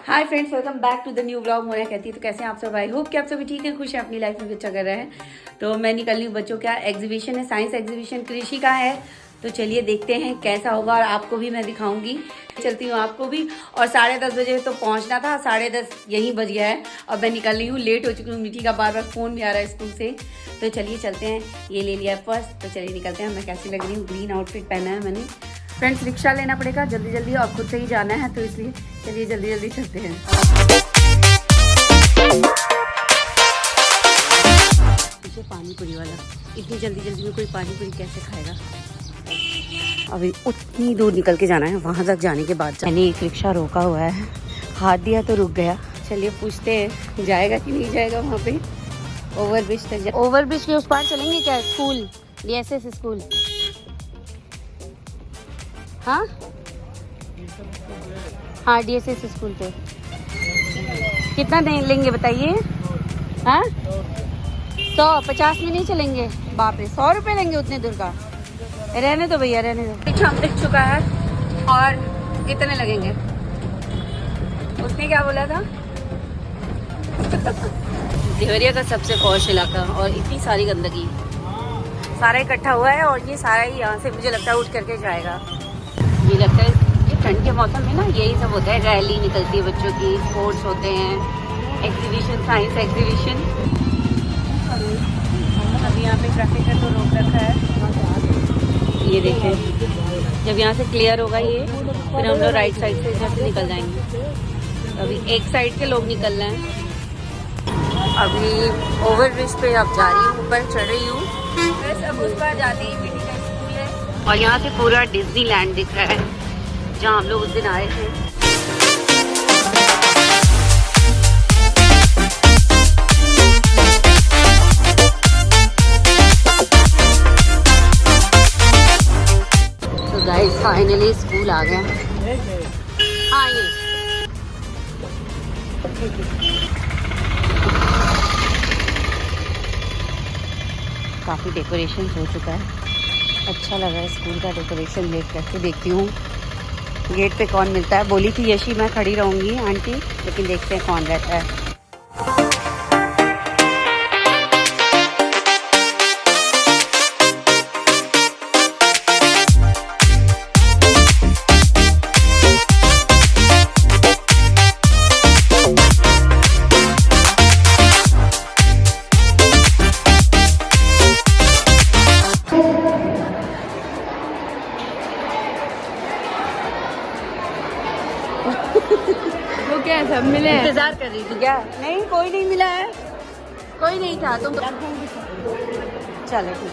Hi friends, welcome back to the new blog. Mona कहती है तो कैसे हैं आप सब? आई होप कि आप सभी ठीक हैं, खुश हैं, अपनी लाइफ में अच्छा कर रहे हैं। तो मैं निकल रही हूँ, बच्चों का एग्जीबिशन है, साइंस एग्जीबिशन कृषि का है। तो चलिए देखते हैं कैसा होगा और आपको भी मैं दिखाऊंगी। चलती हूँ आपको भी। और 10:30 बजे तो पहुँचना था, 10:30 यहीं बज गया है और मैं निकल रही हूँ, लेट हो चुकी हूँ। मीठी का बार बार फ़ोन भी आ रहा है स्कूल से। तो चलिए चलते हैं, ये ले लिया पर्स, तो चलिए निकलते हैं। मैं कैसी लग रही हूँ, ग्रीन आउटफिट पहना है मैंने। फ्रेंड्स, रिक्शा लेना पड़ेगा जल्दी जल्दी और खुद से ही जाना है, तो इसलिए चलिए जल्दी जल्दी चलते हैं। पीछे पानी पूरी वाला, इतनी जल्दी जल्दी में कोई पानी पूरी कैसे खाएगा। अभी उतनी दूर निकल के जाना है, वहाँ तक जाने के बाद मैंने एक रिक्शा रोका हुआ है, हाथ दिया तो रुक गया। चलिए पूछते हैं जाएगा कि नहीं जाएगा वहाँ पे। ओवरब्रिज तक, ओवरब्रिज के उस पार चलेंगे क्या? School, DSS school. हाँ हाँ, DSS स्कूल पे कितना लेंगे बताइए? हाँ 150 में नहीं चलेंगे? बाप रे, 100 रुपये लेंगे उतने दूर का? रहने दो भैया, रहने दो। पीछा दिख चुका है और इतने लगेंगे। उसने क्या बोला था? देवरिया का सबसे पॉश इलाका और इतनी सारी गंदगी, सारा इकट्ठा हुआ है और ये सारा ही यहाँ से मुझे लगता है उठ करके जाएगा। ये लगता है ये ठंड के मौसम में ना यही सब होता है, रैली निकलती है बच्चों की, स्पोर्ट्स होते हैं, एग्जीबिशन, साइंस एग्जीबिशन। अभी यहाँ पे ट्रैफिक है तो रोक रखा है। ये देखिए, जब यहाँ से क्लियर होगा ये, फिर हम लोग राइट साइड से इधर से निकल जाएंगे। अभी एक साइड के लोग निकल रहे हैं। अभी ओवरब्रिज पे अब जा रही हूँ, ऊपर चढ़ रही हूँ। बस अब उस पर जाते ही बेटी का स्कूल है और यहाँ से पूरा डिज्नीलैंड दिख रहा है जहाँ हम लोग उस दिन आए थे। तो गाइस फाइनली स्कूल आ गया। हाँ ये काफ़ी डेकोरेशन हो चुका है, अच्छा लग रहा है स्कूल का डेकोरेशन देख करके। देखती हूँ गेट पे कौन मिलता है। बोली थी यशी मैं खड़ी रहूँगी आंटी, लेकिन देखते हैं कौन रहता है। वो क्या है, सब मिले हैं? इंतजार कर रही थी क्या? नहीं, कोई नहीं मिला है, कोई नहीं था। तुम चलो ठीक।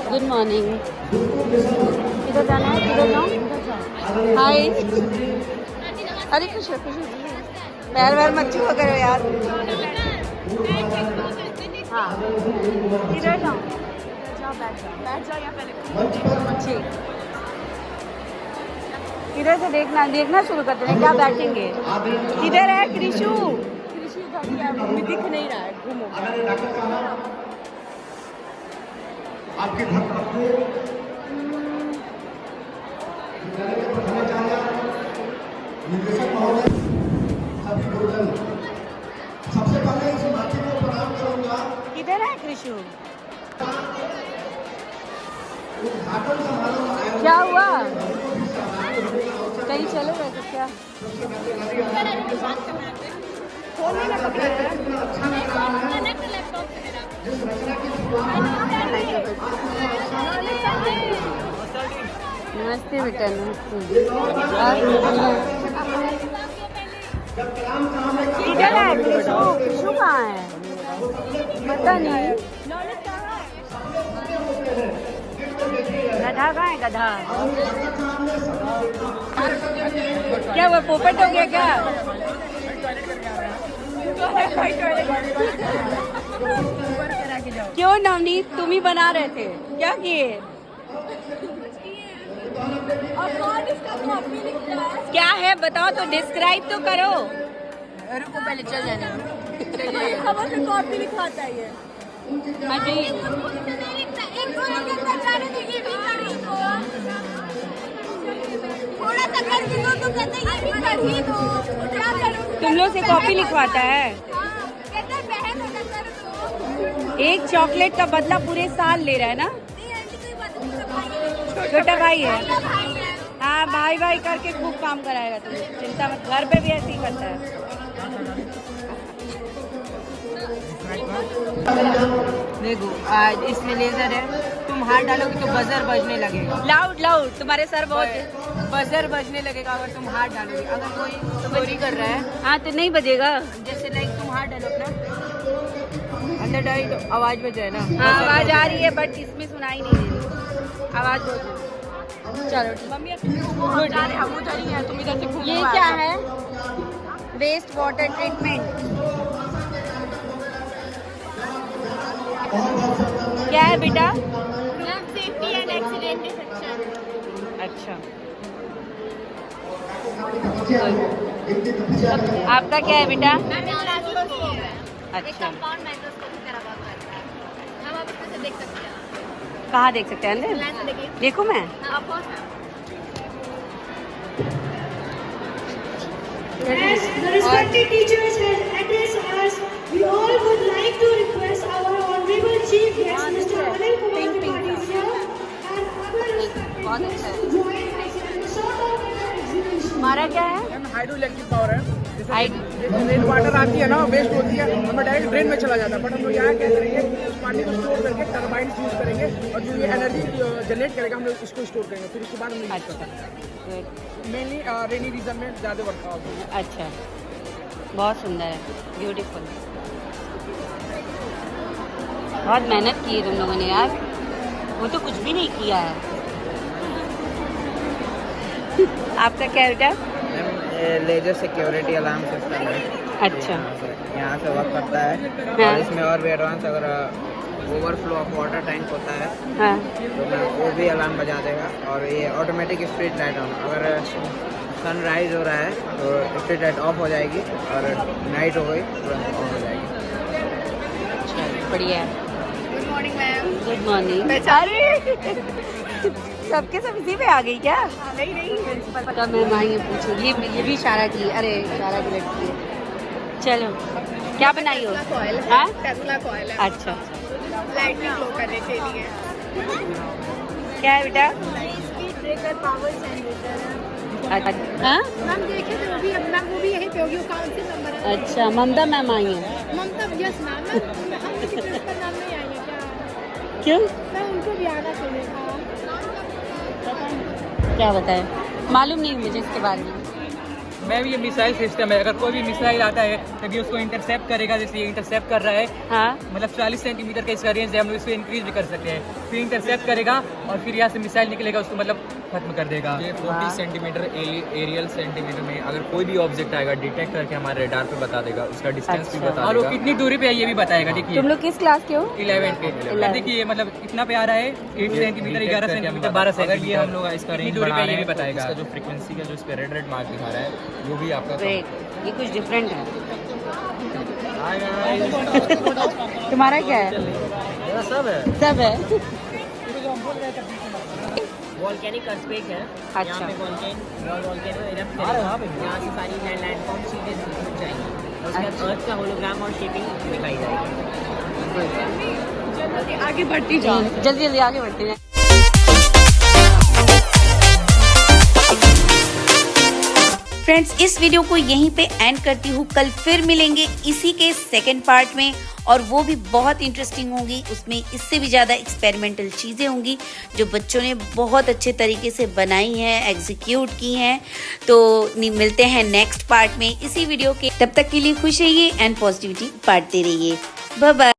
Good morning. किधर जाना है? किधर जाऊँ? हाय। अरे खुश हो, खुश हो। पैर वैर मत छुआ करो यार। हाँ किधर जाऊँ? बैठ जाओ यहाँ पहले। ठीक, इधर से देखना शुरू करते हैं। क्या बैठेंगे? किधर है कृषु? कृषि दिख नहीं रहा है, घूमो। आपके घर सबसे पहले इस माटी को प्रणाम करूंगा। किधर है कृषु? क्या हुआ? कहीं चले गए तो क्या? फोन नहीं ना पकड़ा है। नमस्ते बेटा, नमस्ते। किधर है कृषु? कृषु कहाँ है? पता नहीं। गधा कहाँ है? गधा क्या वो पोपट हो गया क्या? क्यों नवनीत, तुम ही बना रहे थे क्या? किए क्या है बताओ तो, डिस्क्राइब तो करो। रुको पहले चल जाने। खबर में कॉपी लिखवाता है ये। हाँ जी, टक्कर भी दो तो कहते हैं ये भी कर ही दो, क्या करूं? तुम लोग से कॉपी लिखवाता है। हाँ, कहते हैं बहन हो टक्कर दो। एक चॉकलेट का बदला पूरे साल ले रहा है ना। नहीं आंटी कोई बात नहीं, छोटा भाई है। छोटा भाई है। छोटा भाई है। हाँ, भाई भाई करके खूब काम कराएगा तुम्हें, चिंता मत। घर पे भी ऐसे ही करता है। देखो आज इसमें लेजर है, तुम हाथ डालोगे तो बजर बजने लगेगा। लाउड लाउड, तुम्हारे सर बहुत। बजर बजने लगेगा अगर तुम हाथ डालोगे। अगर कोई चोरी कर रहा है, हाँ तो नहीं बजेगा। जैसे लाइक तुम हाथ डालो अपना, अंदर डाली तो आवाज बज जाए ना। हाँ आवाज आ रही है बट इसमें सुनाई नहीं दे रही आवाज बहुत। चलो ठीक। मम्मी हम उधर ही हैं, तुम इधर से घूमो। ये क्या है? Waste water treatment. क्या है बेटा? Ma'am safety and accident section. अच्छा, आपका क्या है बेटा? मैम माइक्रोस्कोप है। एक अच्छा, कंपाउंड माइक्रोस्कोप की तरह वर्क करता है। मैम आप इसमें से देख सकते हैं। कहाँ देख सकते हैं? अंदर लाइन से देखिए। देखो मैं। आप कौन है? As the respected teachers and address us, we all would like to request our honorable chief guest, Mr. Anil Kumar Tripathi sir, and other respected guests to join us in the sort of exhibition. हमारा क्या है? Hydro electric power है। Hide- जैसे rain water आती है ना, waste होती है, हमें डायरेक्ट ड्रेन में चला जाता है। बट हम लोग यहाँ क्या करेंगे, उस पानी को स्टोर करके टर्बाइन यूज करेंगे और जो ये एनर्जी जनरेट करेगा हम लोग इसको स्टोर करेंगे, फिर उसके बाद हम लोग यूज कर सकते हैं। मेनली रेनी रीजन में ज़्यादा वर्क होता है। अच्छा, बहुत सुंदर है, ब्यूटीफुल। बहुत मेहनत की है तुम लोगों ने यार, वो तो कुछ भी नहीं किया है। आपका क्या बेटा? लेजर सिक्योरिटी अलार्म सिस्टम है। अच्छा, यहाँ से वर्क करता है। हाँ। और इसमें और भी एडवांस अगर ओवरफ्लो ऑफ वाटर टैंक होता है हाँ तो मैं वो भी अलार्म बजा देगा। और ये ऑटोमेटिक स्ट्रीट लाइट ऑन, अगर सनराइज हो रहा है तो स्ट्रीट लाइट ऑफ हो जाएगी और नाइट हो गई तुरंत ऑन हो जाएगी। बढ़िया है। Good morning ma'am. Good morning. अरे सबके सब इसी पे आ गई क्या? नहीं तब मैं माएंगे पूछो, ये भी इशारा की। अरे इशारा की लड़की है। चलो क्या बनाई हो? कॉइल हाँ? टेस्ला कॉइल है। अच्छा, लाइटनिंग ग्लो करने के लिए। क्या है बेटा? स्पीड ब्रेकर पावर जनरेटर है। हाँ? मैम देखिए तो वो भी यहीं पे होगी। वो कौन सी नंबर है? अच्छा, ममता मैम आई हैं। ममता यस मैम। हम किसी प्रिंसिपल मैम नहीं आई है क्या? क्यों? मैम उनको भी आना चाहिए था। क्या बताए? मालूम नहीं मुझे इसके बारे में। मैम ये मिसाइल सिस्टम है, अगर कोई भी मिसाइल आता है तभी उसको इंटरसेप्ट करेगा। जैसे ये इंटरसेप्ट कर रहा है, हाँ मतलब 40 सेंटीमीटर का इसका रेंज है, हम लोग इसको इंक्रीज भी कर सकते हैं। फिर इंटरसेप्ट करेगा और फिर यहाँ से मिसाइल निकलेगा, उसको मतलब खत्म कर देगा। ये 40 सेंटीमीटर एरियल सेंटीमीटर में अगर कोई भी ऑब्जेक्ट आएगा डिटेक्ट करके हमारे रेडार पे बता देगा, उसका डिस्टेंस भी अच्छा। बता और वो देगा। कितनी दूरी पे है ये भी बताएगा। देखिए तुम लोग किस क्लास के हो? 11 पे 11 देखिए मतलब इतना पे आ रहा है 8 सेंटीमीटर, 11 सेंटीमीटर, 12 अगर ये सेंटीमीटर। हम लोग इसका कितनी रेंज दूरी बढ़ा पे रहे ये भी हैं तो बताएगा। इसका जो फ्रीक्वेंसी का जो इस पे रेड मार्क दिखा रहा है वो भी आपका ग्रेट, ये कुछ डिफरेंट है। आएगा। तुम्हारा क्या है? मेरा सब है। सब है। वॉल्केनिक अर्थक्वेक है। अच्छा, वॉल्केनो इरप्ट करेगा, यहाँ से सारी लैंडफॉर्म सीधे टूट जाएंगी और उसके बाद अर्थ का होलोग्राम और शेपिंग दिखाई जाएगी। आगे बढ़ती जाओ। जल्दी जल्दी आगे बढ़ते हैं। फ्रेंड्स, इस वीडियो को यहीं पे एंड करती हूँ। कल फिर मिलेंगे इसी के सेकंड पार्ट में, और वो भी बहुत इंटरेस्टिंग होंगी। उसमें इससे भी ज़्यादा एक्सपेरिमेंटल चीज़ें होंगी जो बच्चों ने बहुत अच्छे तरीके से बनाई हैं, एग्जीक्यूट की हैं। तो मिलते हैं नेक्स्ट पार्ट में इसी वीडियो के। तब तक के लिए खुश रहिए एंड पॉजिटिविटी बांटते रहिए। Bye bye.